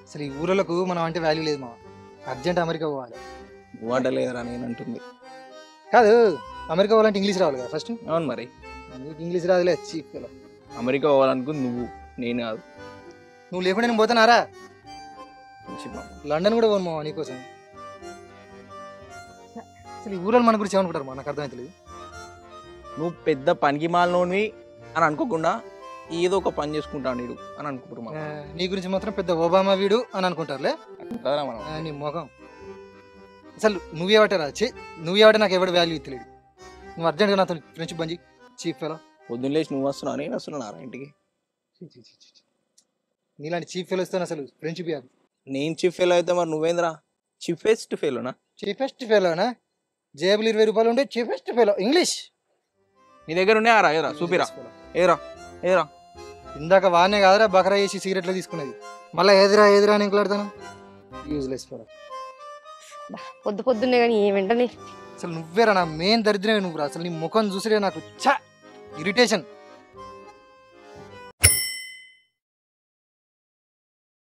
అసలు ఈ ఊరలకు మనం అంటే వాల్యూ లేదు మా అర్జెంట్ అమెరికా పోవాలి. వాడలేదురా నేను అంటుంది. కాదు అమెరికా పోవాలంటే ఇంగ్లీష్ రావాలి కదా ఫస్ట్. అవును మరి. నీకు ఇంగ్లీష్ రాదులే చీప్. అమెరికా పోవాలనుకుంది నువ్వు, నేను కాదు. నువ్వు లేకుండా నేను పోతానారా? మంచి పాప. లండన్ కూడా పోను మావా నీకోసం. అసలు ఈ ఊరలు మన గురించి ఏమనుకుంటారు మా నాకు అర్థమవుతలేదు. నువ్వు పెద్ద పనికి మాలినోనివి అని అనుకోకుండా ఏదో ఒక పని చేసుకుంటాను నీడు అని అనుకుంటున్నావు. నీ గురించి మాత్రం పెద్ద ఒబామా వీడు అని అనుకుంటారులే. మనం నీ మొఖం అసలు నువ్వేవటరా నువ్వేవట నాకు ఎవడు వాల్యూ ఇస్తలేడు. నువ్వు అర్జెంట్గా నాతో ఫ్రెండ్షిప్ బంజి చీప్ ఫెలో. పొద్దున్న లేచి నువ్వు వస్తున్నావు, నేను వస్తున్నారా ఇంటికి? నీలాంటి చీప్ ఫెలో ఇస్తాను అసలు ఫ్రెండ్షిప్ కాదు. నేను చీఫ్ ఫెయిల్ అయితే మరి నువ్వేంద్రా చీఫెస్ట్ ఫెయిల్నా? చీఫెస్ట్ ఫెలోనా? జేబులు 20 రూపాయలు ఉండే చీఫెస్ట్ ఫెలో ఇంగ్లీష్ నీ దగ్గర ఉండే ఆరా ఏరా చూపిరా. ఏరా ఏరా ఇందాక వానే కాదురా బకరా వేసి సిగరెట్లు తీసుకునేది. మళ్ళీ ఎదురా అని ఇంకలాడతాను. Useless fellow. పొద్దు పొద్దున్నే కానీ వెంటనే అసలు నువ్వేరా నా మెయిన్ దరిద్రమే నువ్వురా. అసలు నీ ముఖం చూసిరే నాకు చా ఇరిటేషన్.